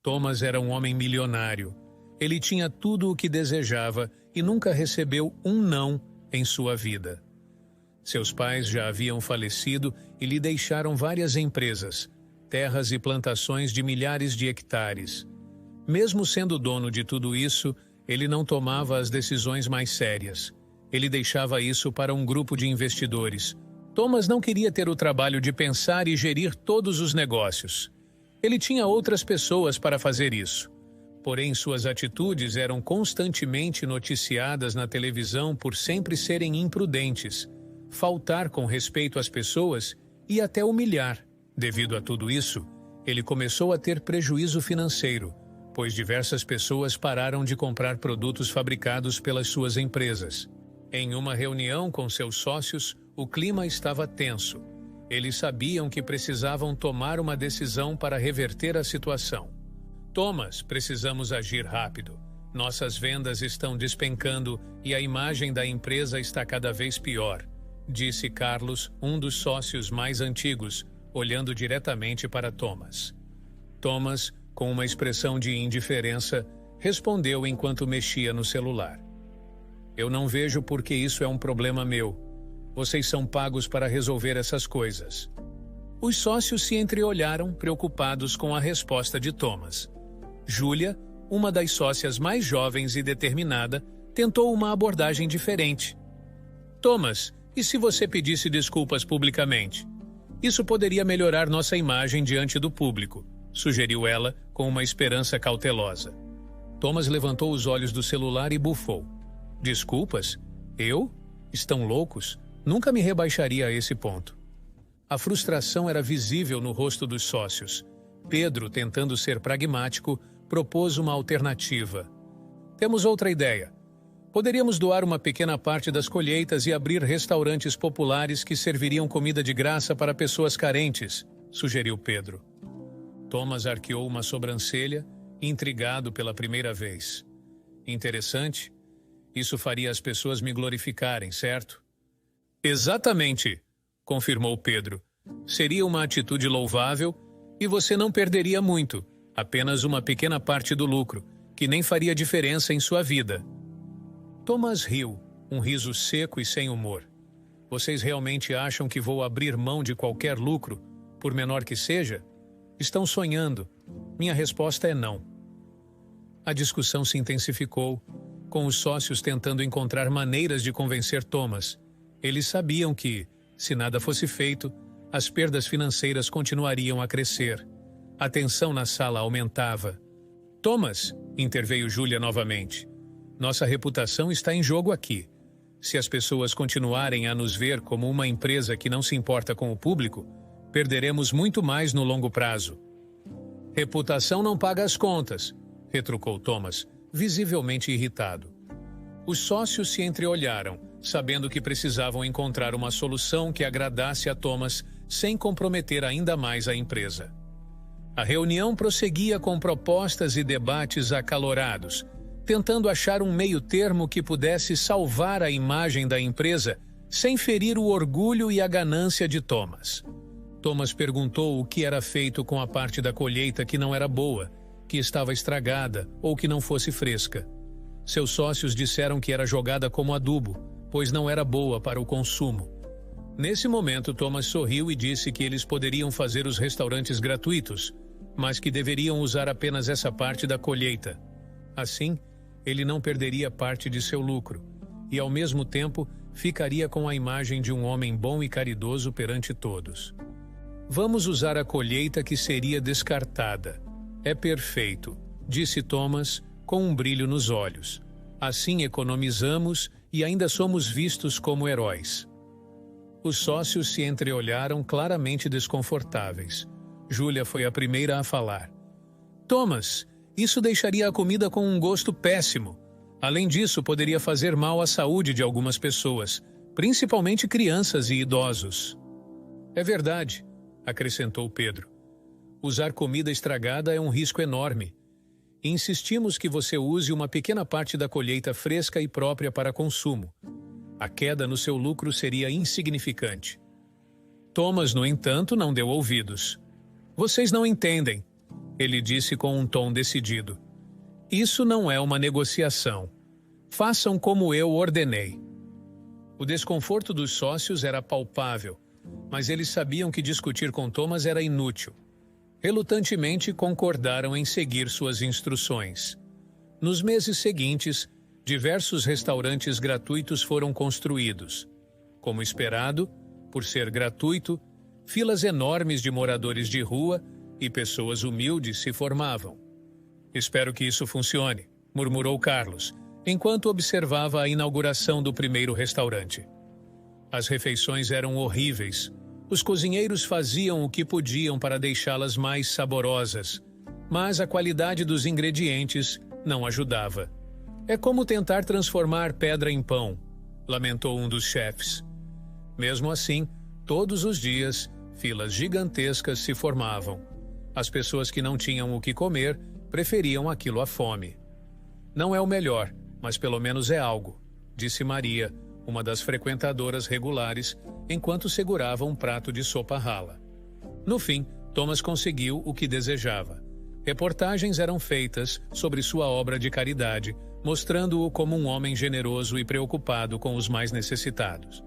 Thomas era um homem milionário. Ele tinha tudo o que desejava e nunca recebeu um não em sua vida. Seus pais já haviam falecido e lhe deixaram várias empresas, terras e plantações de milhares de hectares. Mesmo sendo dono de tudo isso, ele não tomava as decisões mais sérias. Ele deixava isso para um grupo de investidores. Thomas não queria ter o trabalho de pensar e gerir todos os negócios. Ele tinha outras pessoas para fazer isso. Porém, suas atitudes eram constantemente noticiadas na televisão por sempre serem imprudentes, faltar com respeito às pessoas e até humilhar. Devido a tudo isso, ele começou a ter prejuízo financeiro, pois diversas pessoas pararam de comprar produtos fabricados pelas suas empresas. Em uma reunião com seus sócios, o clima estava tenso. Eles sabiam que precisavam tomar uma decisão para reverter a situação. Thomas, precisamos agir rápido. Nossas vendas estão despencando e a imagem da empresa está cada vez pior, disse Carlos, um dos sócios mais antigos, olhando diretamente para Thomas. Thomas, com uma expressão de indiferença, respondeu enquanto mexia no celular. Eu não vejo por que isso é um problema meu. Vocês são pagos para resolver essas coisas. Os sócios se entreolharam, preocupados com a resposta de Thomas. Júlia, uma das sócias mais jovens e determinada, tentou uma abordagem diferente. Thomas, e se você pedisse desculpas publicamente? Isso poderia melhorar nossa imagem diante do público, sugeriu ela com uma esperança cautelosa. Thomas levantou os olhos do celular e bufou. Desculpas? Eu? Estão loucos? Nunca me rebaixaria a esse ponto. A frustração era visível no rosto dos sócios. Pedro, tentando ser pragmático, propôs uma alternativa. Temos outra ideia. Poderíamos doar uma pequena parte das colheitas e abrir restaurantes populares que serviriam comida de graça para pessoas carentes, sugeriu Pedro. Thomas arqueou uma sobrancelha, intrigado pela primeira vez. Interessante. Isso faria as pessoas me glorificarem, certo? Exatamente, confirmou Pedro. Seria uma atitude louvável e você não perderia muito, apenas uma pequena parte do lucro, que nem faria diferença em sua vida. Thomas riu, um riso seco e sem humor. Vocês realmente acham que vou abrir mão de qualquer lucro, por menor que seja? Estão sonhando. Minha resposta é não. A discussão se intensificou, com os sócios tentando encontrar maneiras de convencer Thomas. Eles sabiam que, se nada fosse feito, as perdas financeiras continuariam a crescer. A tensão na sala aumentava. Thomas, interveio Júlia novamente. Nossa reputação está em jogo aqui. Se as pessoas continuarem a nos ver como uma empresa que não se importa com o público, perderemos muito mais no longo prazo. Reputação não paga as contas, retrucou Thomas, visivelmente irritado. Os sócios se entreolharam, sabendo que precisavam encontrar uma solução que agradasse a Thomas sem comprometer ainda mais a empresa. A reunião prosseguia com propostas e debates acalorados, tentando achar um meio-termo que pudesse salvar a imagem da empresa sem ferir o orgulho e a ganância de Thomas. Thomas perguntou o que era feito com a parte da colheita que não era boa, que estava estragada ou que não fosse fresca. Seus sócios disseram que era jogada como adubo, pois não era boa para o consumo. Nesse momento, Thomas sorriu e disse que eles poderiam fazer os restaurantes gratuitos, mas que deveriam usar apenas essa parte da colheita. Assim, ele não perderia parte de seu lucro e, ao mesmo tempo, ficaria com a imagem de um homem bom e caridoso perante todos. Vamos usar a colheita que seria descartada. É perfeito, disse Thomas, com um brilho nos olhos. Assim economizamos e ainda somos vistos como heróis. Os sócios se entreolharam claramente desconfortáveis. Júlia foi a primeira a falar. Thomas, isso deixaria a comida com um gosto péssimo. Além disso, poderia fazer mal à saúde de algumas pessoas, principalmente crianças e idosos. É verdade, acrescentou Pedro. Usar comida estragada é um risco enorme. Insistimos que você use uma pequena parte da colheita fresca e própria para consumo. A queda no seu lucro seria insignificante. Thomas, no entanto, não deu ouvidos. Vocês não entendem. ele disse com um tom decidido. Isso não é uma negociação. Façam como eu ordenei. O desconforto dos sócios era palpável, mas eles sabiam que discutir com Thomas era inútil. Relutantemente concordaram em seguir suas instruções. Nos meses seguintes, diversos restaurantes gratuitos foram construídos. Como esperado, por ser gratuito, filas enormes de moradores de rua e pessoas humildes se formavam. Espero que isso funcione, murmurou Carlos, enquanto observava a inauguração do primeiro restaurante. As refeições eram horríveis. Os cozinheiros faziam o que podiam para deixá-las mais saborosas, mas a qualidade dos ingredientes não ajudava. É como tentar transformar pedra em pão, lamentou um dos chefes. Mesmo assim, todos os dias, filas gigantescas se formavam. As pessoas que não tinham o que comer preferiam aquilo à fome. Não é o melhor, mas pelo menos é algo, disse Maria, uma das frequentadoras regulares, enquanto segurava um prato de sopa rala. No fim, Thomas conseguiu o que desejava. Reportagens eram feitas sobre sua obra de caridade, mostrando-o como um homem generoso e preocupado com os mais necessitados.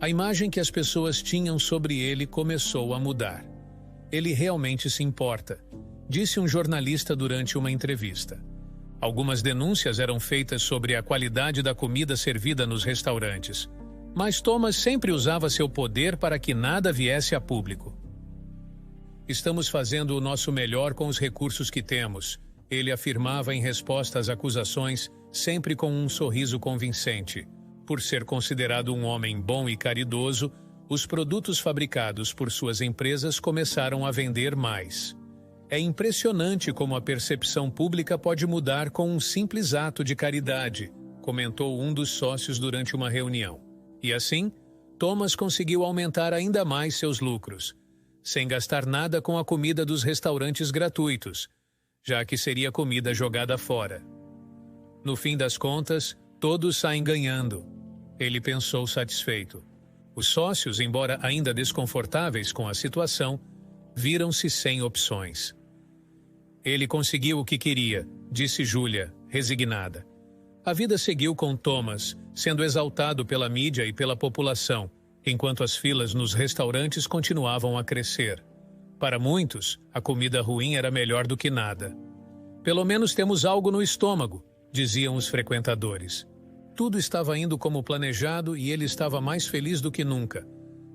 A imagem que as pessoas tinham sobre ele começou a mudar. Ele realmente se importa, disse um jornalista durante uma entrevista. Algumas denúncias eram feitas sobre a qualidade da comida servida nos restaurantes, mas Thomas sempre usava seu poder para que nada viesse a público. Estamos fazendo o nosso melhor com os recursos que temos, ele afirmava em resposta às acusações, sempre com um sorriso convincente. Por ser considerado um homem bom e caridoso, os produtos fabricados por suas empresas começaram a vender mais. É impressionante como a percepção pública pode mudar com um simples ato de caridade, comentou um dos sócios durante uma reunião. E assim, Thomas conseguiu aumentar ainda mais seus lucros, sem gastar nada com a comida dos restaurantes gratuitos, já que seria comida jogada fora. No fim das contas, todos saem ganhando, ele pensou satisfeito. Os sócios, embora ainda desconfortáveis com a situação, viram-se sem opções. Ele conseguiu o que queria, disse Júlia, resignada. A vida seguiu com Thomas, sendo exaltado pela mídia e pela população, enquanto as filas nos restaurantes continuavam a crescer. Para muitos, a comida ruim era melhor do que nada. Pelo menos temos algo no estômago, diziam os frequentadores. Tudo estava indo como planejado e ele estava mais feliz do que nunca,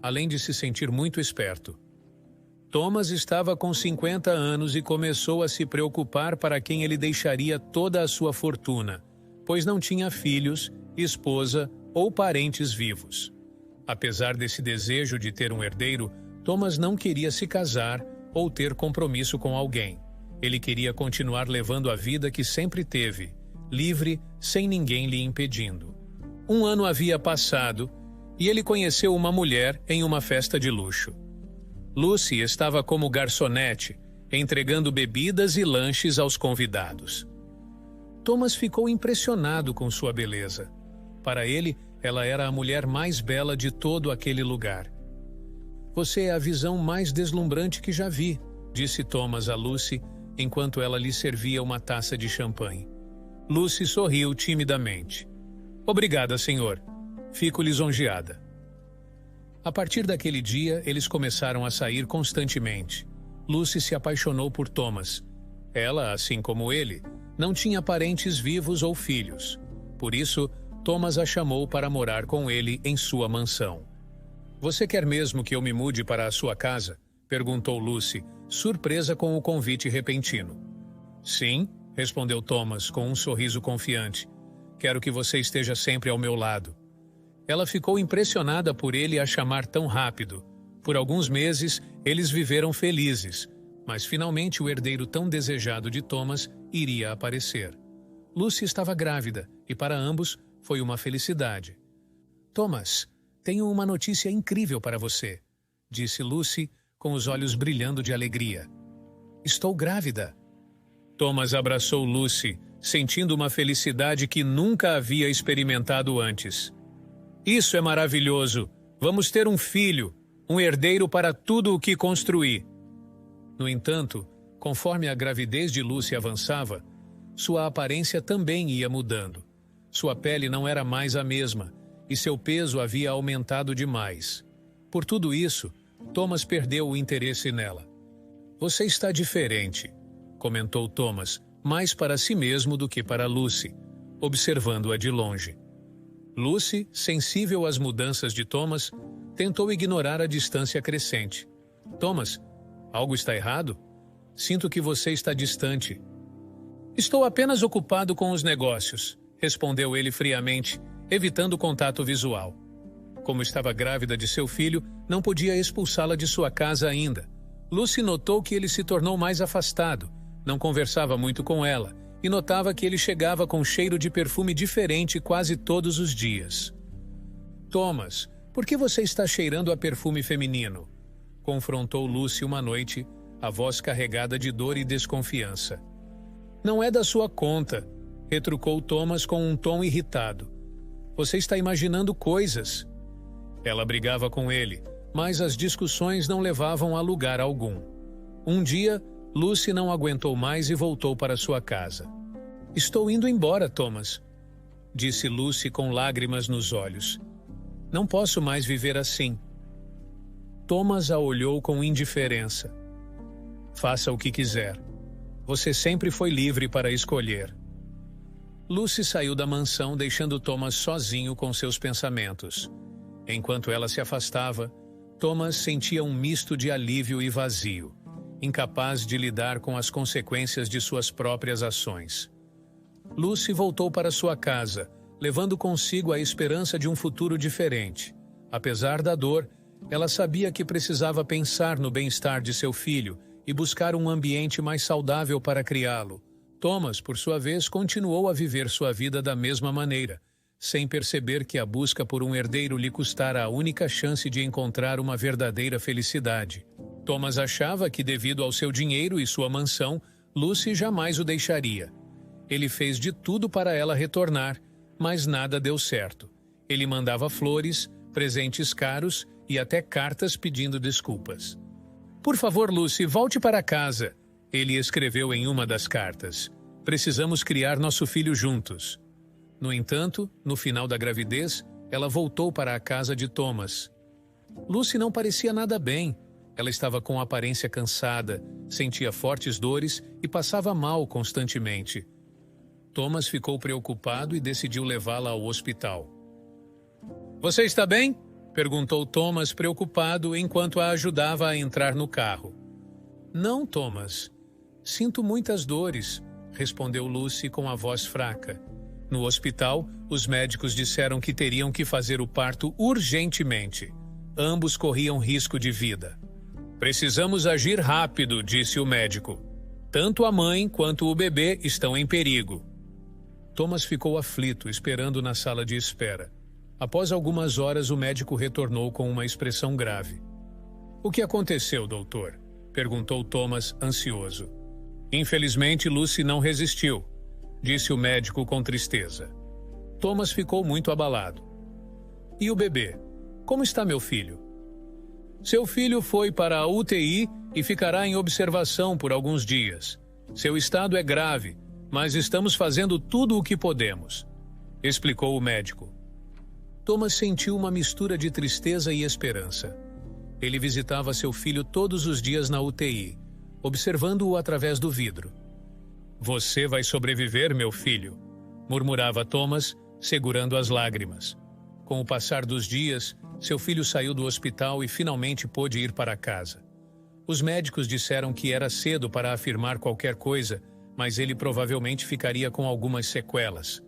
além de se sentir muito esperto. Thomas estava com 50 anos e começou a se preocupar para quem ele deixaria toda a sua fortuna, pois não tinha filhos, esposa ou parentes vivos. Apesar desse desejo de ter um herdeiro, Thomas não queria se casar ou ter compromisso com alguém. Ele queria continuar levando a vida que sempre teve, livre, sem ninguém lhe impedindo. Um ano havia passado e ele conheceu uma mulher em uma festa de luxo. Lucy estava como garçonete, entregando bebidas e lanches aos convidados. Thomas ficou impressionado com sua beleza. Para ele, ela era a mulher mais bela de todo aquele lugar. Você é a visão mais deslumbrante que já vi, disse Thomas a Lucy, enquanto ela lhe servia uma taça de champanhe. Lucy sorriu timidamente. Obrigada, senhor. Fico lisonjeada. A partir daquele dia, eles começaram a sair constantemente. Lucy se apaixonou por Thomas. Ela, assim como ele, não tinha parentes vivos ou filhos. Por isso, Thomas a chamou para morar com ele em sua mansão. Você quer mesmo que eu me mude para a sua casa? Perguntou Lucy, surpresa com o convite repentino. Sim, respondeu Thomas com um sorriso confiante. Quero que você esteja sempre ao meu lado. Ela ficou impressionada por ele a chamar tão rápido. Por alguns meses, eles viveram felizes, mas finalmente o herdeiro tão desejado de Thomas iria aparecer. Lucy estava grávida e para ambos foi uma felicidade. Thomas, tenho uma notícia incrível para você, disse Lucy com os olhos brilhando de alegria. Estou grávida. Thomas abraçou Lucy, sentindo uma felicidade que nunca havia experimentado antes. Isso é maravilhoso. Vamos ter um filho, um herdeiro para tudo o que construir. No entanto, Conforme a gravidez de Lucy avançava, sua aparência também ia mudando. Sua pele não era mais a mesma e seu peso havia aumentado demais. Por tudo isso, Thomas perdeu o interesse nela. "Você está diferente", comentou Thomas, mais para si mesmo do que para Lucy, observando-a de longe. Lucy, sensível às mudanças de Thomas, tentou ignorar a distância crescente. "Thomas, algo está errado? Sinto que você está distante." "Estou apenas ocupado com os negócios", respondeu ele friamente, evitando contato visual. Como estava grávida de seu filho, não podia expulsá-la de sua casa ainda. Lucy notou que ele se tornou mais afastado, não conversava muito com ela e notava que ele chegava com cheiro de perfume diferente quase todos os dias. "Thomas, por que você está cheirando a perfume feminino?" confrontou Lucy uma noite, a voz carregada de dor e desconfiança. "Não é da sua conta", retrucou Thomas com um tom irritado. "Você está imaginando coisas." Ela brigava com ele, mas as discussões não levavam a lugar algum. Um dia, Lucy não aguentou mais e voltou para sua casa. "Estou indo embora, Thomas", disse Lucy com lágrimas nos olhos. "Não posso mais viver assim." Thomas a olhou com indiferença. "Faça o que quiser. Você sempre foi livre para escolher." Lucy saiu da mansão, deixando Thomas sozinho com seus pensamentos. Enquanto ela se afastava, Thomas sentia um misto de alívio e vazio, incapaz de lidar com as consequências de suas próprias ações. Lucy voltou para sua casa, levando consigo a esperança de um futuro diferente. Apesar da dor, ela sabia que precisava pensar no bem-estar de seu filho e buscar um ambiente mais saudável para criá-lo. Thomas, por sua vez, continuou a viver sua vida da mesma maneira, sem perceber que a busca por um herdeiro lhe custara a única chance de encontrar uma verdadeira felicidade. Thomas achava que, devido ao seu dinheiro e sua mansão, Lucy jamais o deixaria. Ele fez de tudo para ela retornar, mas nada deu certo. Ele mandava flores, presentes caros e até cartas pedindo desculpas. "Por favor, Lucy, volte para casa", ele escreveu em uma das cartas. "Precisamos criar nosso filho juntos." No entanto, no final da gravidez, ela voltou para a casa de Thomas. Lucy não parecia nada bem. Ela estava com aparência cansada, sentia fortes dores e passava mal constantemente. Thomas ficou preocupado e decidiu levá-la ao hospital. "Você está bem?" perguntou Thomas, preocupado, enquanto a ajudava a entrar no carro. "Não, Thomas. Sinto muitas dores", respondeu Lucy com a voz fraca. No hospital, os médicos disseram que teriam que fazer o parto urgentemente. Ambos corriam risco de vida. "Precisamos agir rápido", disse o médico. "Tanto a mãe quanto o bebê estão em perigo." Thomas ficou aflito, esperando na sala de espera. Após algumas horas, o médico retornou com uma expressão grave. "O que aconteceu, doutor?" perguntou Thomas, ansioso. "Infelizmente, Lucy não resistiu", disse o médico com tristeza. Thomas ficou muito abalado. "E o bebê? Como está meu filho?" "Seu filho foi para a UTI e ficará em observação por alguns dias. Seu estado é grave, mas estamos fazendo tudo o que podemos", explicou o médico. Thomas sentiu uma mistura de tristeza e esperança. Ele visitava seu filho todos os dias na UTI, observando-o através do vidro. "Você vai sobreviver, meu filho", murmurava Thomas, segurando as lágrimas. Com o passar dos dias, seu filho saiu do hospital e finalmente pôde ir para casa. Os médicos disseram que era cedo para afirmar qualquer coisa, mas ele provavelmente ficaria com algumas sequelas.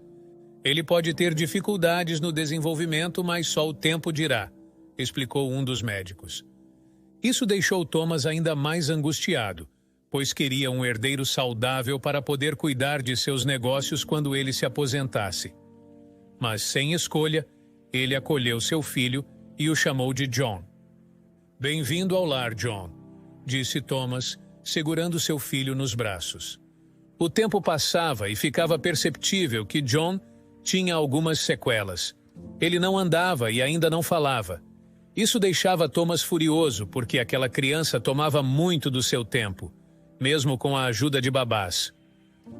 "Ele pode ter dificuldades no desenvolvimento, mas só o tempo dirá", explicou um dos médicos. Isso deixou Thomas ainda mais angustiado, pois queria um herdeiro saudável para poder cuidar de seus negócios quando ele se aposentasse. Mas, sem escolha, ele acolheu seu filho e o chamou de John. "Bem-vindo ao lar, John", disse Thomas, segurando seu filho nos braços. O tempo passava e ficava perceptível que John tinha algumas sequelas. Ele não andava e ainda não falava. Isso deixava Thomas furioso, porque aquela criança tomava muito do seu tempo. mesmo com a ajuda de babás.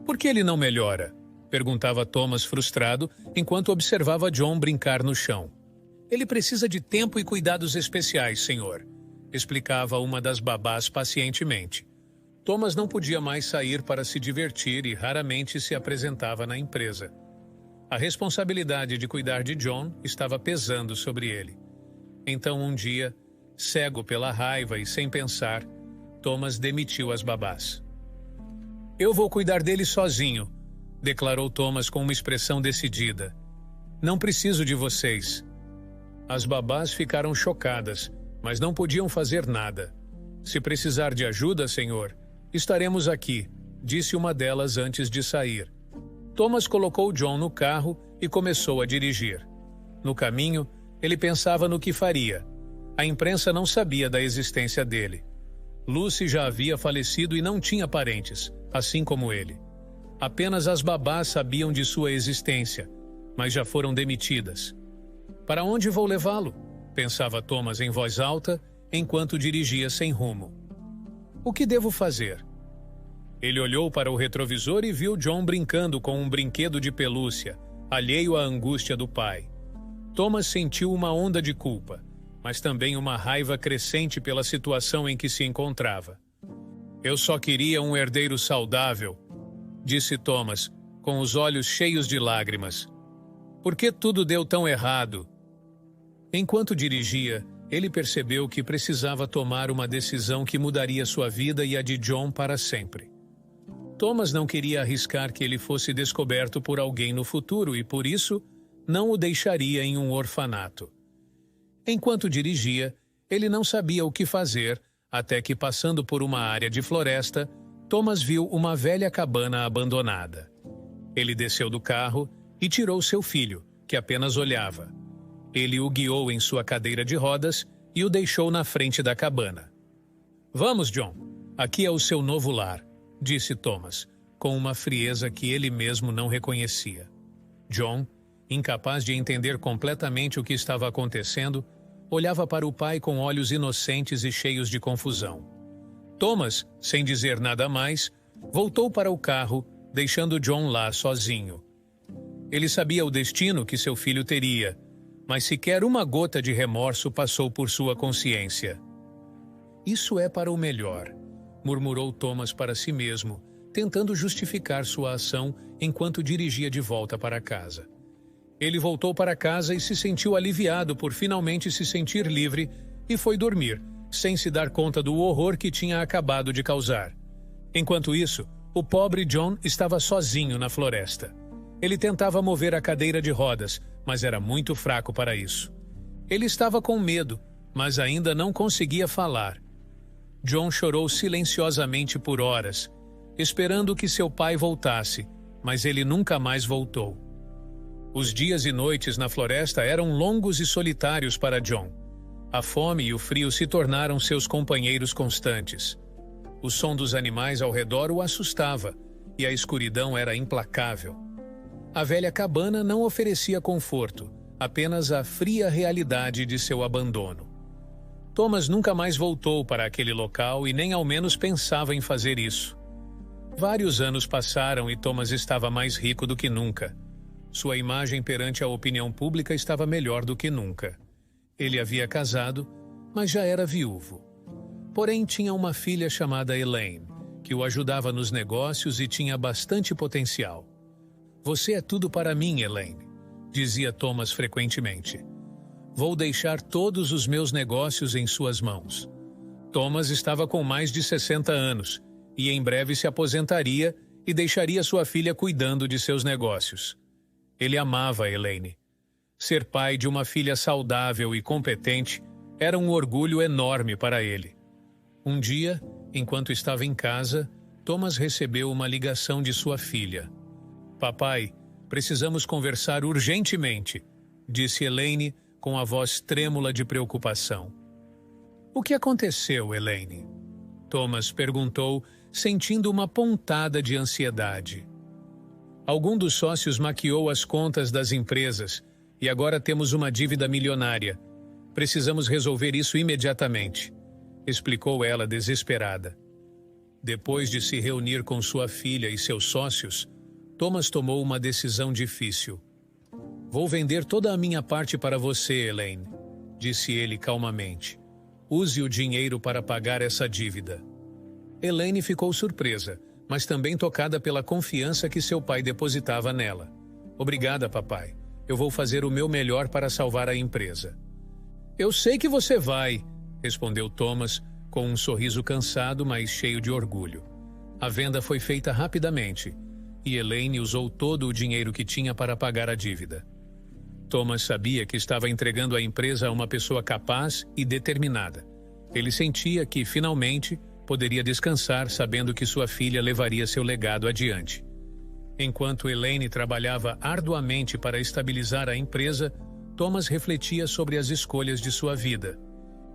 Por que ele não melhora? Perguntava Thomas frustrado, enquanto observava John brincar no chão. Ele precisa de tempo e cuidados especiais, senhor, explicava uma das babás pacientemente. Thomas não podia mais sair para se divertir e raramente se apresentava na empresa. A responsabilidade de cuidar de John estava pesando sobre ele. Então, um dia, cego pela raiva e sem pensar, Thomas demitiu as babás. Eu vou cuidar dele sozinho, declarou Thomas com uma expressão decidida. Não preciso de vocês. As babás ficaram chocadas, mas não podiam fazer nada. Se precisar de ajuda, senhor, estaremos aqui, disse uma delas antes de sair. Thomas colocou John no carro e começou a dirigir. No caminho, ele pensava no que faria. A imprensa não sabia da existência dele. Lucy já havia falecido e não tinha parentes, assim como ele. Apenas as babás sabiam de sua existência, mas já foram demitidas. Para onde vou levá-lo? Pensava Thomas em voz alta, enquanto dirigia sem rumo. O que devo fazer? Ele olhou para o retrovisor e viu John brincando com um brinquedo de pelúcia, alheio à angústia do pai. Thomas sentiu uma onda de culpa, mas também uma raiva crescente pela situação em que se encontrava. Eu só queria um herdeiro saudável, disse Thomas, com os olhos cheios de lágrimas. Por que tudo deu tão errado? Enquanto dirigia, ele percebeu que precisava tomar uma decisão que mudaria sua vida e a de John para sempre. Thomas não queria arriscar que ele fosse descoberto por alguém no futuro e, por isso, não o deixaria em um orfanato. Enquanto dirigia, ele não sabia o que fazer, até que, passando por uma área de floresta, Thomas viu uma velha cabana abandonada. Ele desceu do carro e tirou seu filho, que apenas olhava. Ele o guiou em sua cadeira de rodas e o deixou na frente da cabana. Vamos, John, aqui é o seu novo lar, disse Thomas, com uma frieza que ele mesmo não reconhecia. John, incapaz de entender completamente o que estava acontecendo, olhava para o pai com olhos inocentes e cheios de confusão. Thomas, sem dizer nada mais, voltou para o carro, deixando John lá sozinho. Ele sabia o destino que seu filho teria, mas sequer uma gota de remorso passou por sua consciência. Isso é para o melhor, murmurou Thomas para si mesmo, tentando justificar sua ação enquanto dirigia de volta para casa. Ele voltou para casa e se sentiu aliviado por finalmente se sentir livre e foi dormir, sem se dar conta do horror que tinha acabado de causar. Enquanto isso, o pobre John estava sozinho na floresta. Ele tentava mover a cadeira de rodas, mas era muito fraco para isso. Ele estava com medo, mas ainda não conseguia falar. John chorou silenciosamente por horas, esperando que seu pai voltasse, mas ele nunca mais voltou. Os dias e noites na floresta eram longos e solitários para John. A fome e o frio se tornaram seus companheiros constantes. O som dos animais ao redor o assustava, e a escuridão era implacável. A velha cabana não oferecia conforto, apenas a fria realidade de seu abandono. Thomas nunca mais voltou para aquele local e nem ao menos pensava em fazer isso. Vários anos passaram e Thomas estava mais rico do que nunca. Sua imagem perante a opinião pública estava melhor do que nunca. Ele havia casado, mas já era viúvo. Porém, tinha uma filha chamada Elaine, que o ajudava nos negócios e tinha bastante potencial. Você é tudo para mim, Elaine, dizia Thomas frequentemente. Vou deixar todos os meus negócios em suas mãos. Thomas estava com mais de 60 anos e em breve se aposentaria e deixaria sua filha cuidando de seus negócios. Ele amava Elaine. Ser pai de uma filha saudável e competente era um orgulho enorme para ele. Um dia, enquanto estava em casa, Thomas recebeu uma ligação de sua filha. Papai, precisamos conversar urgentemente, disse Elaine com a voz trêmula de preocupação. O que aconteceu, Elaine? Thomas perguntou, sentindo uma pontada de ansiedade. Algum dos sócios maquiou as contas das empresas e agora temos uma dívida milionária. Precisamos resolver isso imediatamente, explicou ela desesperada. Depois de se reunir com sua filha e seus sócios, Thomas tomou uma decisão difícil. "Vou vender toda a minha parte para você, Elaine", disse ele calmamente. "Use o dinheiro para pagar essa dívida." Elaine ficou surpresa, mas também tocada pela confiança que seu pai depositava nela. "Obrigada, papai. Eu vou fazer o meu melhor para salvar a empresa." "Eu sei que você vai", respondeu Thomas, com um sorriso cansado, mas cheio de orgulho. A venda foi feita rapidamente, e Elaine usou todo o dinheiro que tinha para pagar a dívida. Thomas sabia que estava entregando a empresa a uma pessoa capaz e determinada. Ele sentia que, finalmente, poderia descansar sabendo que sua filha levaria seu legado adiante. Enquanto Elaine trabalhava arduamente para estabilizar a empresa, Thomas refletia sobre as escolhas de sua vida.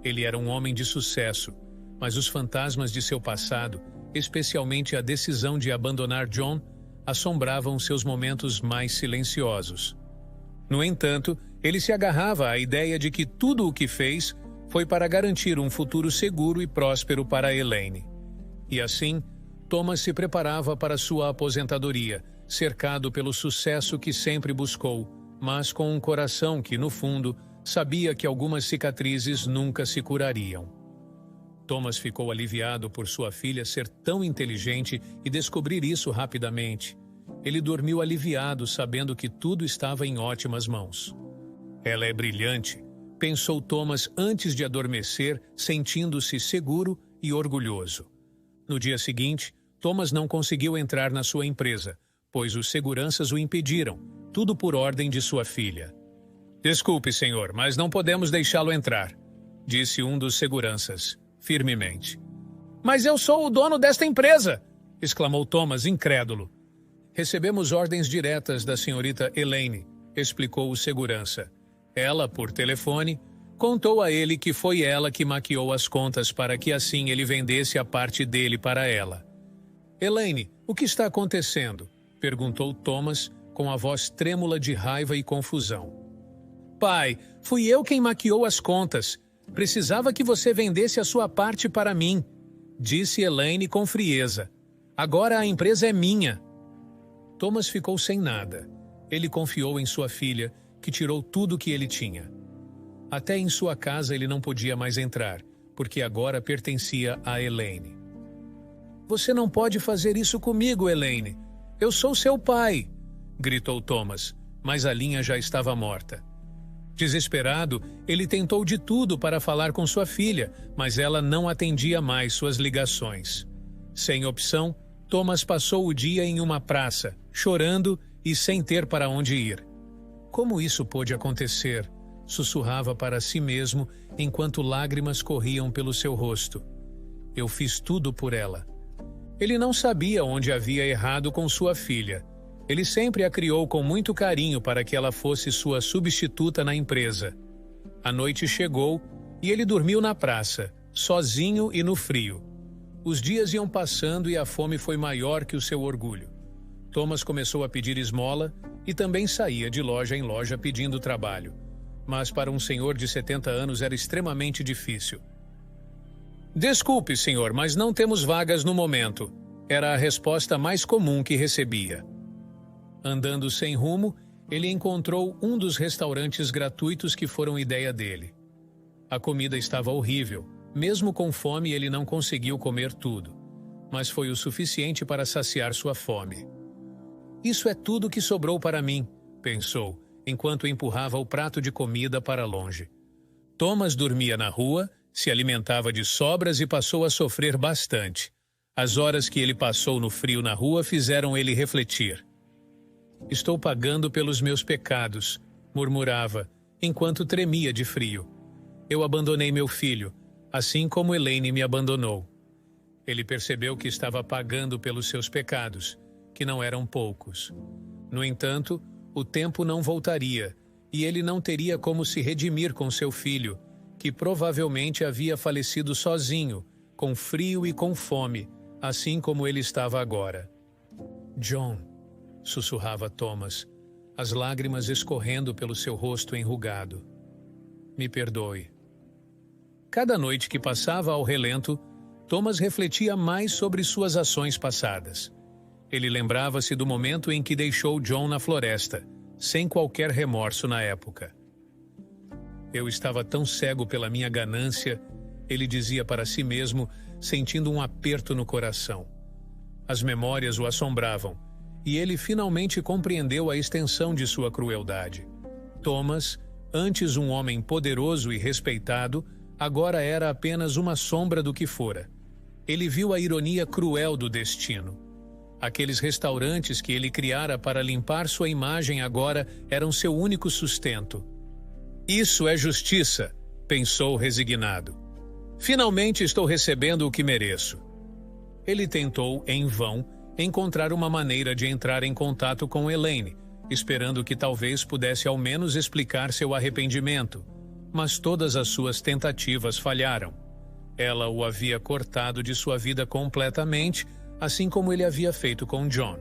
Ele era um homem de sucesso, mas os fantasmas de seu passado, especialmente a decisão de abandonar John, assombravam seus momentos mais silenciosos. No entanto, ele se agarrava à ideia de que tudo o que fez foi para garantir um futuro seguro e próspero para Elaine. E assim, Thomas se preparava para sua aposentadoria, cercado pelo sucesso que sempre buscou, mas com um coração que, no fundo, sabia que algumas cicatrizes nunca se curariam. Thomas ficou aliviado por sua filha ser tão inteligente e descobrir isso rapidamente. Ele dormiu aliviado, sabendo que tudo estava em ótimas mãos. "Ela é brilhante", pensou Thomas antes de adormecer, sentindo-se seguro e orgulhoso. No dia seguinte, Thomas não conseguiu entrar na sua empresa, pois os seguranças o impediram, tudo por ordem de sua filha. "Desculpe, senhor, mas não podemos deixá-lo entrar", disse um dos seguranças, firmemente. "Mas eu sou o dono desta empresa!" exclamou Thomas, incrédulo. "Recebemos ordens diretas da senhorita Elaine", explicou o segurança. Ela, por telefone, contou a ele que foi ela que maquiou as contas para que assim ele vendesse a parte dele para ela. "Elaine, o que está acontecendo?" perguntou Thomas, com a voz trêmula de raiva e confusão. "Pai, fui eu quem maquiou as contas. Precisava que você vendesse a sua parte para mim", disse Elaine com frieza. "Agora a empresa é minha." Thomas ficou sem nada. Ele confiou em sua filha, que tirou tudo o que ele tinha. Até em sua casa ele não podia mais entrar, porque agora pertencia a Elaine. "Você não pode fazer isso comigo, Elaine. Eu sou seu pai", gritou Thomas, mas a linha já estava morta. Desesperado, ele tentou de tudo para falar com sua filha, mas ela não atendia mais suas ligações. Sem opção, Thomas passou o dia em uma praça, chorando e sem ter para onde ir. "Como isso pôde acontecer?" sussurrava para si mesmo enquanto lágrimas corriam pelo seu rosto. "Eu fiz tudo por ela." Ele não sabia onde havia errado com sua filha. Ele sempre a criou com muito carinho para que ela fosse sua substituta na empresa. A noite chegou e ele dormiu na praça, sozinho e no frio. Os dias iam passando e a fome foi maior que o seu orgulho. Thomas começou a pedir esmola e também saía de loja em loja pedindo trabalho. Mas para um senhor de 70 anos era extremamente difícil. "Desculpe, senhor, mas não temos vagas no momento", era a resposta mais comum que recebia. Andando sem rumo, ele encontrou um dos restaurantes gratuitos que foram ideia dele. A comida estava horrível. Mesmo com fome, ele não conseguiu comer tudo, mas foi o suficiente para saciar sua fome. "Isso é tudo que sobrou para mim", pensou, enquanto empurrava o prato de comida para longe. Thomas dormia na rua, se alimentava de sobras e passou a sofrer bastante. As horas que ele passou no frio na rua fizeram ele refletir. "Estou pagando pelos meus pecados", murmurava, enquanto tremia de frio. "Eu abandonei meu filho, assim como Elaine me abandonou." Ele percebeu que estava pagando pelos seus pecados, que não eram poucos. No entanto, o tempo não voltaria, e ele não teria como se redimir com seu filho, que provavelmente havia falecido sozinho, com frio e com fome, assim como ele estava agora. "John", sussurrava Thomas, as lágrimas escorrendo pelo seu rosto enrugado. "Me perdoe." Cada noite que passava ao relento, Thomas refletia mais sobre suas ações passadas. Ele lembrava-se do momento em que deixou John na floresta, sem qualquer remorso na época. Eu estava tão cego pela minha ganância, ele dizia para si mesmo, sentindo um aperto no coração. As memórias o assombravam, e ele finalmente compreendeu a extensão de sua crueldade. Thomas, antes um homem poderoso e respeitado, agora era apenas uma sombra do que fora. Ele viu a ironia cruel do destino. Aqueles restaurantes que ele criara para limpar sua imagem agora eram seu único sustento. Isso é justiça, pensou resignado. Finalmente estou recebendo o que mereço. Ele tentou, em vão, encontrar uma maneira de entrar em contato com Elaine, esperando que talvez pudesse ao menos explicar seu arrependimento, mas todas as suas tentativas falharam. Ela o havia cortado de sua vida completamente, assim como ele havia feito com John.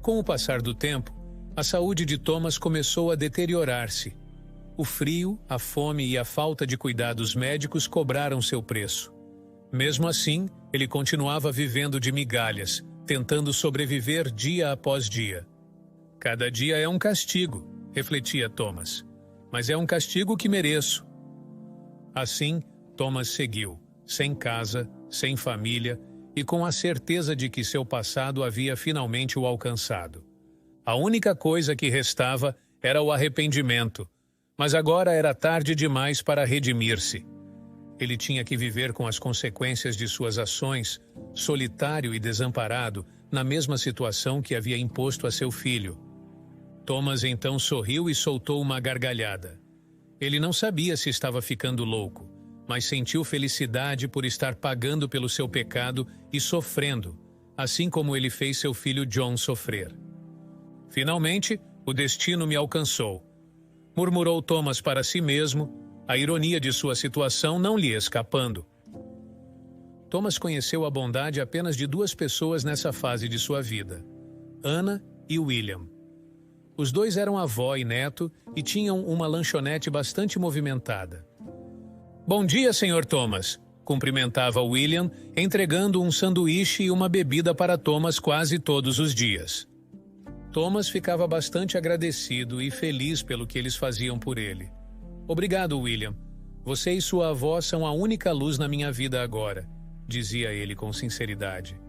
Com o passar do tempo, a saúde de Thomas começou a deteriorar-se. O frio, a fome e a falta de cuidados médicos cobraram seu preço. Mesmo assim, ele continuava vivendo de migalhas, tentando sobreviver dia após dia. Cada dia é um castigo, refletia Thomas, mas é um castigo que mereço. Assim, Thomas seguiu, sem casa, sem família e com a certeza de que seu passado havia finalmente o alcançado. A única coisa que restava era o arrependimento, mas agora era tarde demais para redimir-se. Ele tinha que viver com as consequências de suas ações, solitário e desamparado, na mesma situação que havia imposto a seu filho. Thomas então sorriu e soltou uma gargalhada. Ele não sabia se estava ficando louco, mas sentiu felicidade por estar pagando pelo seu pecado e sofrendo, assim como ele fez seu filho John sofrer. Finalmente, o destino me alcançou, murmurou Thomas para si mesmo, a ironia de sua situação não lhe escapando. Thomas conheceu a bondade apenas de duas pessoas nessa fase de sua vida, Anna e William. Os dois eram avó e neto e tinham uma lanchonete bastante movimentada. Bom dia, Sr. Thomas, cumprimentava William, entregando um sanduíche e uma bebida para Thomas quase todos os dias. Thomas ficava bastante agradecido e feliz pelo que eles faziam por ele. Obrigado, William. Você e sua avó são a única luz na minha vida agora, dizia ele com sinceridade.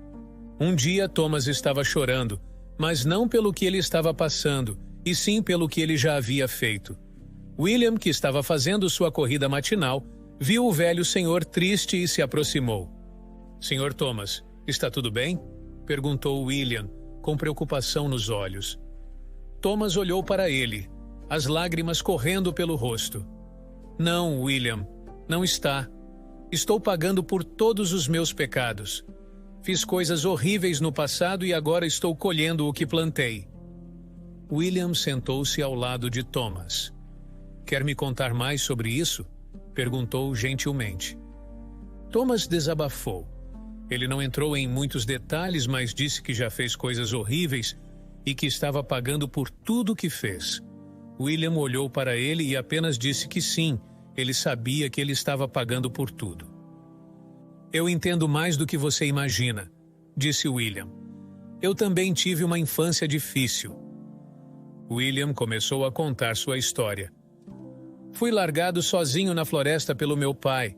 Um dia Thomas estava chorando, mas não pelo que ele estava passando, e sim pelo que ele já havia feito. William, que estava fazendo sua corrida matinal, viu o velho senhor triste e se aproximou. Sr. Thomas, está tudo bem? Perguntou William, com preocupação nos olhos. Thomas olhou para ele, as lágrimas correndo pelo rosto. Não, William, não está. Estou pagando por todos os meus pecados. Fiz coisas horríveis no passado e agora estou colhendo o que plantei. William sentou-se ao lado de Thomas. Quer me contar mais sobre isso? Perguntou gentilmente. Thomas desabafou. Ele não entrou em muitos detalhes, mas disse que já fez coisas horríveis e que estava pagando por tudo que fez. William olhou para ele e apenas disse que sim, ele sabia que ele estava pagando por tudo. Eu entendo mais do que você imagina, disse William. Eu também tive uma infância difícil. William começou a contar sua história. Fui largado sozinho na floresta pelo meu pai.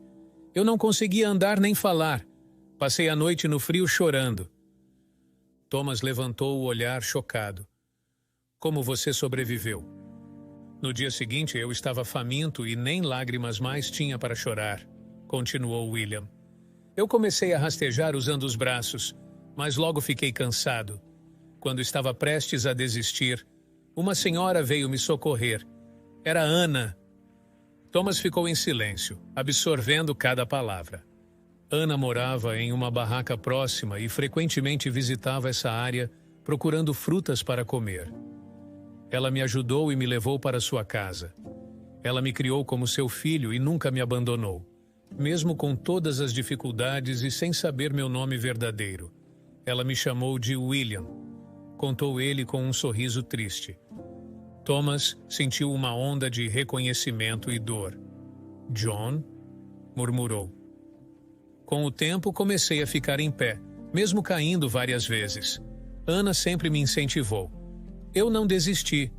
Eu não conseguia andar nem falar. Passei a noite no frio chorando. Thomas levantou o olhar chocado. Como você sobreviveu? No dia seguinte eu estava faminto e nem lágrimas mais tinha para chorar, continuou William. Eu comecei a rastejar usando os braços, mas logo fiquei cansado. Quando estava prestes a desistir, uma senhora veio me socorrer. Era Anna. Thomas ficou em silêncio, absorvendo cada palavra. Anna morava em uma barraca próxima e frequentemente visitava essa área procurando frutas para comer. Ela me ajudou e me levou para sua casa. Ela me criou como seu filho e nunca me abandonou, mesmo com todas as dificuldades e sem saber meu nome verdadeiro. Ela me chamou de William, contou ele com um sorriso triste. Thomas sentiu uma onda de reconhecimento e dor. John? Murmurou. Com o tempo, comecei a ficar em pé, mesmo caindo várias vezes. Ana sempre me incentivou. Eu não desisti.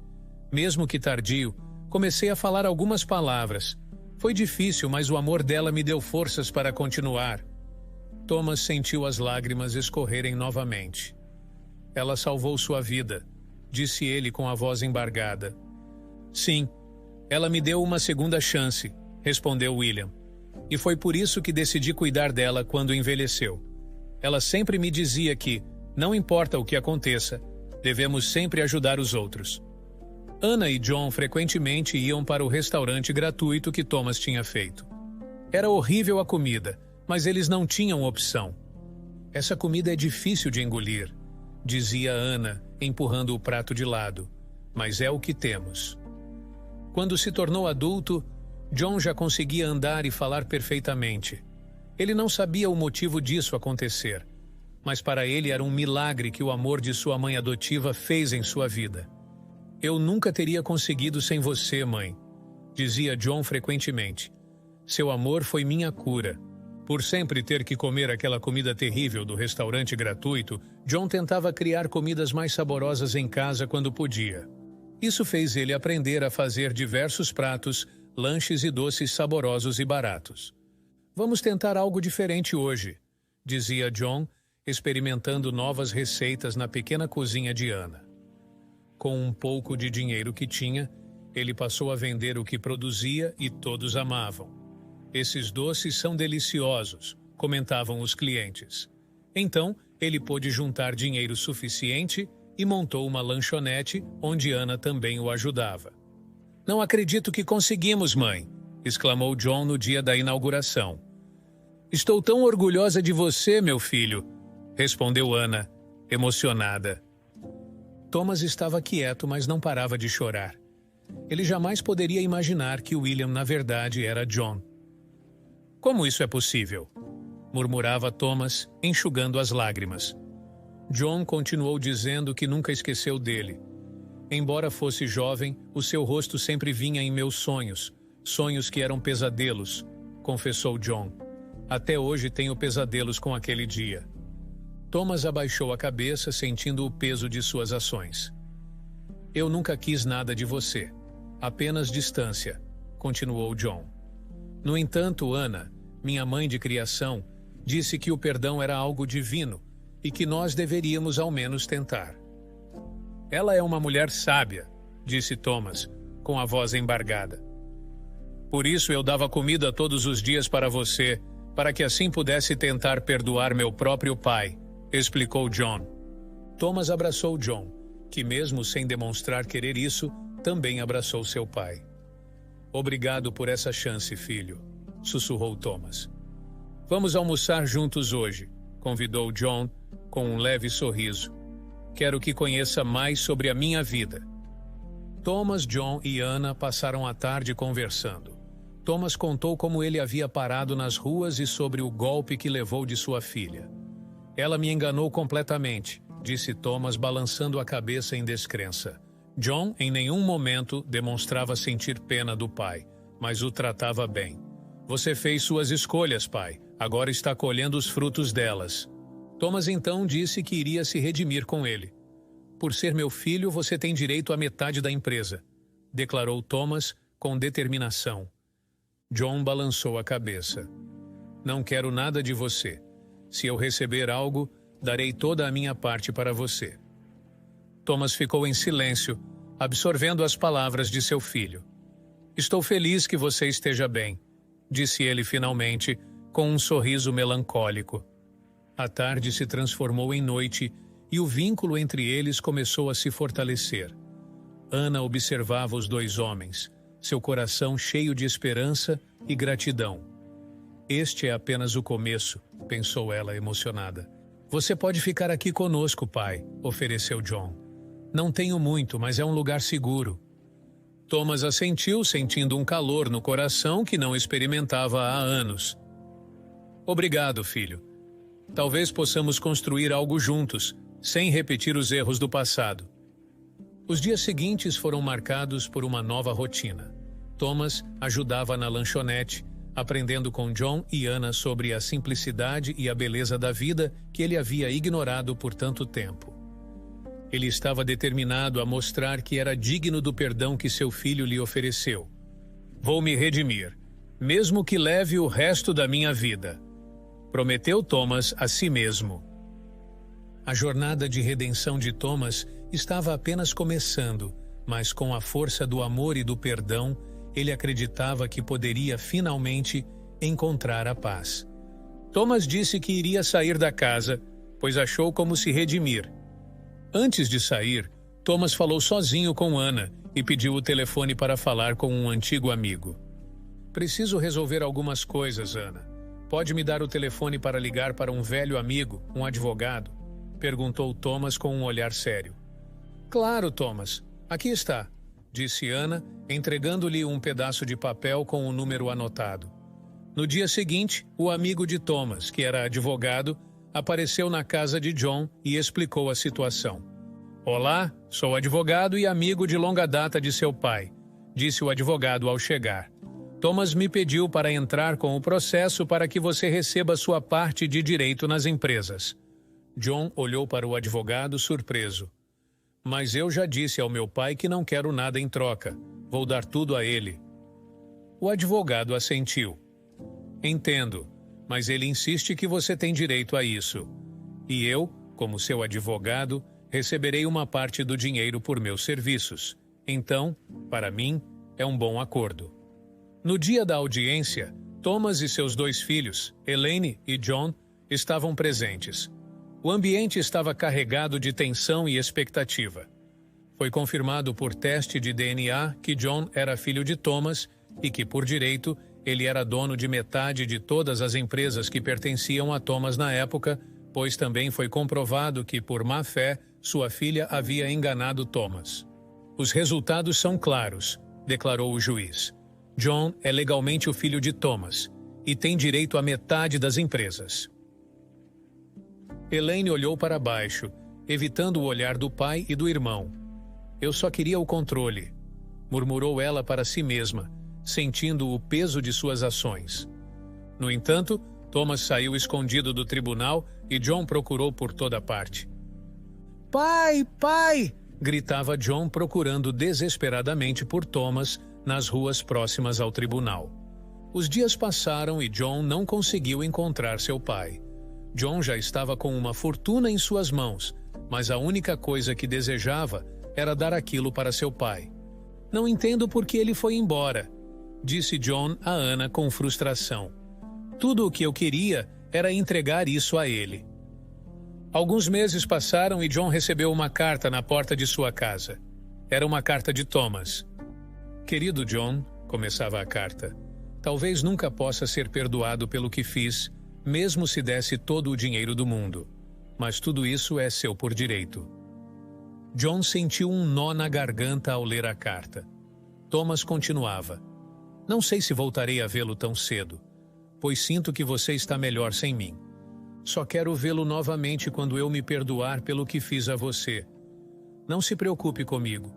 Mesmo que tardio, comecei a falar algumas palavras. Foi difícil, mas o amor dela me deu forças para continuar. Thomas sentiu as lágrimas escorrerem novamente. Ela salvou sua vida, disse ele com a voz embargada. Sim, ela me deu uma segunda chance, respondeu William. E foi por isso que decidi cuidar dela quando envelheceu. Ela sempre me dizia que, não importa o que aconteça, devemos sempre ajudar os outros. Ana e John frequentemente iam para o restaurante gratuito que Thomas tinha feito. Era horrível a comida, mas eles não tinham opção. Essa comida é difícil de engolir, dizia Ana, empurrando o prato de lado, mas é o que temos. Quando se tornou adulto, John já conseguia andar e falar perfeitamente. Ele não sabia o motivo disso acontecer, mas para ele era um milagre que o amor de sua mãe adotiva fez em sua vida. Eu nunca teria conseguido sem você, mãe, dizia John frequentemente. Seu amor foi minha cura. Por sempre ter que comer aquela comida terrível do restaurante gratuito, John tentava criar comidas mais saborosas em casa quando podia. Isso fez ele aprender a fazer diversos pratos, lanches e doces saborosos e baratos. Vamos tentar algo diferente hoje, dizia John, experimentando novas receitas na pequena cozinha de Ana. Com um pouco de dinheiro que tinha, ele passou a vender o que produzia e todos amavam. Esses doces são deliciosos, comentavam os clientes. Então, ele pôde juntar dinheiro suficiente e montou uma lanchonete onde Ana também o ajudava. Não acredito que conseguimos, mãe, exclamou John no dia da inauguração. Estou tão orgulhosa de você, meu filho, respondeu Ana, emocionada. Thomas estava quieto, mas não parava de chorar. Ele jamais poderia imaginar que William, na verdade, era John. Como isso é possível? Murmurava Thomas, enxugando as lágrimas. John continuou dizendo que nunca esqueceu dele. Embora fosse jovem, o seu rosto sempre vinha em meus sonhos, sonhos que eram pesadelos, confessou John. Até hoje tenho pesadelos com aquele dia. Thomas abaixou a cabeça, sentindo o peso de suas ações. Eu nunca quis nada de você, apenas distância, continuou John. No entanto, Ana, minha mãe de criação, disse que o perdão era algo divino e que nós deveríamos ao menos tentar. Ela é uma mulher sábia, disse Thomas, com a voz embargada. Por isso eu dava comida todos os dias para você, para que assim pudesse tentar perdoar meu próprio pai, explicou John. Thomas abraçou John, que mesmo sem demonstrar querer isso, também abraçou seu pai. Obrigado por essa chance, filho, sussurrou Thomas. Vamos almoçar juntos hoje, convidou John com um leve sorriso. Quero que conheça mais sobre a minha vida. Thomas, John e Ana passaram a tarde conversando. Thomas contou como ele havia parado nas ruas e sobre o golpe que levou de sua filha. Ela me enganou completamente, disse Thomas, balançando a cabeça em descrença. John, em nenhum momento, demonstrava sentir pena do pai, mas o tratava bem. Você fez suas escolhas, pai. Agora está colhendo os frutos delas. Thomas então disse que iria se redimir com ele. Por ser meu filho, você tem direito à metade da empresa, declarou Thomas com determinação. John balançou a cabeça. Não quero nada de você. Se eu receber algo, darei toda a minha parte para você. Thomas ficou em silêncio, absorvendo as palavras de seu filho. Estou feliz que você esteja bem, disse ele finalmente, com um sorriso melancólico. A tarde se transformou em noite e o vínculo entre eles começou a se fortalecer. Ana observava os dois homens, seu coração cheio de esperança e gratidão. Este é apenas o começo, pensou ela emocionada. Você pode ficar aqui conosco, pai, ofereceu John. Não tenho muito, mas é um lugar seguro. Thomas assentiu, sentindo um calor no coração que não experimentava há anos. Obrigado, filho. Talvez possamos construir algo juntos, sem repetir os erros do passado. Os dias seguintes foram marcados por uma nova rotina. Thomas ajudava na lanchonete, aprendendo com John e Ana sobre a simplicidade e a beleza da vida que ele havia ignorado por tanto tempo. Ele estava determinado a mostrar que era digno do perdão que seu filho lhe ofereceu. Vou me redimir, mesmo que leve o resto da minha vida, prometeu Thomas a si mesmo. A jornada de redenção de Thomas estava apenas começando, mas com a força do amor e do perdão, ele acreditava que poderia finalmente encontrar a paz. Thomas disse que iria sair da casa, pois achou como se redimir. Antes de sair, Thomas falou sozinho com Ana e pediu o telefone para falar com um antigo amigo. Preciso resolver algumas coisas, Ana. Pode me dar o telefone para ligar para um velho amigo, um advogado? Perguntou Thomas com um olhar sério. Claro, Thomas. Aqui está, disse Ana, entregando-lhe um pedaço de papel com o número anotado. No dia seguinte, o amigo de Thomas, que era advogado, apareceu na casa de John e explicou a situação. Olá, sou advogado e amigo de longa data de seu pai, disse o advogado ao chegar. Thomas me pediu para entrar com o processo para que você receba sua parte de direito nas empresas. John olhou para o advogado surpreso. Mas eu já disse ao meu pai que não quero nada em troca. Vou dar tudo a ele. O advogado assentiu. Entendo, mas ele insiste que você tem direito a isso. E eu, como seu advogado, receberei uma parte do dinheiro por meus serviços. Então, para mim, é um bom acordo. No dia da audiência, Thomas e seus 2 filhos, Elaine e John, estavam presentes. O ambiente estava carregado de tensão e expectativa. Foi confirmado por teste de DNA que John era filho de Thomas e que, por direito, ele era dono de metade de todas as empresas que pertenciam a Thomas na época, pois também foi comprovado que, por má fé, sua filha havia enganado Thomas. Os resultados são claros, declarou o juiz. John é legalmente o filho de Thomas e tem direito à metade das empresas. Elaine olhou para baixo, evitando o olhar do pai e do irmão. Eu só queria o controle, murmurou ela para si mesma, sentindo o peso de suas ações. No entanto, Thomas saiu escondido do tribunal e John procurou por toda parte. Pai, pai! Gritava John procurando desesperadamente por Thomas nas ruas próximas ao tribunal. Os dias passaram e John não conseguiu encontrar seu pai. John já estava com uma fortuna em suas mãos, mas a única coisa que desejava era dar aquilo para seu pai. Não entendo por que ele foi embora, disse John a Ana com frustração. Tudo o que eu queria era entregar isso a ele. Alguns meses passaram e John recebeu uma carta na porta de sua casa. Era uma carta de Thomas. Querido John, começava a carta, talvez nunca possa ser perdoado pelo que fiz, mesmo se desse todo o dinheiro do mundo. Mas tudo isso é seu por direito. John sentiu um nó na garganta ao ler a carta. Thomas continuava. Não sei se voltarei a vê-lo tão cedo, pois sinto que você está melhor sem mim. Só quero vê-lo novamente quando eu me perdoar pelo que fiz a você. Não se preocupe comigo.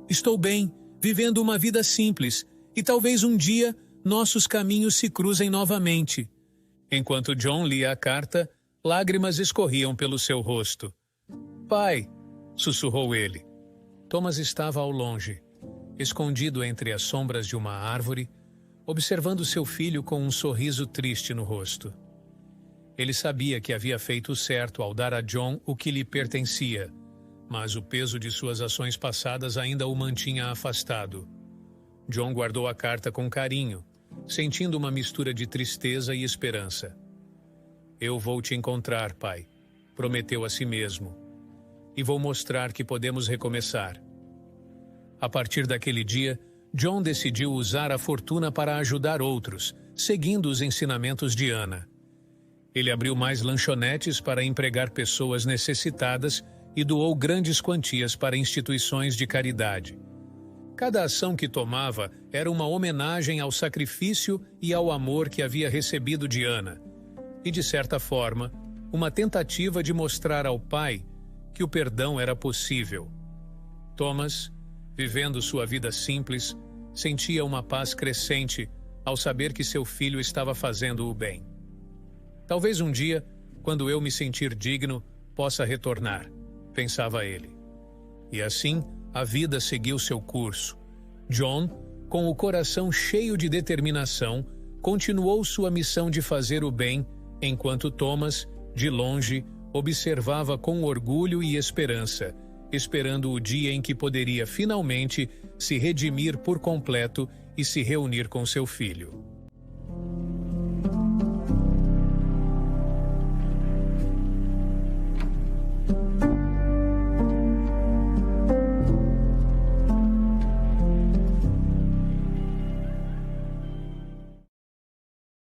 Estou bem, vivendo uma vida simples, e talvez um dia nossos caminhos se cruzem novamente. Enquanto John lia a carta, lágrimas escorriam pelo seu rosto. Pai, sussurrou ele. Thomas estava ao longe, escondido entre as sombras de uma árvore, observando seu filho com um sorriso triste no rosto. Ele sabia que havia feito o certo ao dar a John o que lhe pertencia, mas o peso de suas ações passadas ainda o mantinha afastado. John guardou a carta com carinho, sentindo uma mistura de tristeza e esperança. Eu vou te encontrar, pai, prometeu a si mesmo, e vou mostrar que podemos recomeçar. A partir daquele dia, John decidiu usar a fortuna para ajudar outros, seguindo os ensinamentos de Ana. Ele abriu mais lanchonetes para empregar pessoas necessitadas e doou grandes quantias para instituições de caridade. Cada ação que tomava era uma homenagem ao sacrifício e ao amor que havia recebido de Ana, e, de certa forma, uma tentativa de mostrar ao pai que o perdão era possível. Thomas, vivendo sua vida simples, sentia uma paz crescente, ao saber que seu filho estava fazendo o bem. Talvez um dia, quando eu me sentir digno, possa retornar, pensava ele. E assim, a vida seguiu seu curso. John, com o coração cheio de determinação, continuou sua missão de fazer o bem, enquanto Thomas, de longe, observava com orgulho e esperança, esperando o dia em que poderia finalmente se redimir por completo e se reunir com seu filho.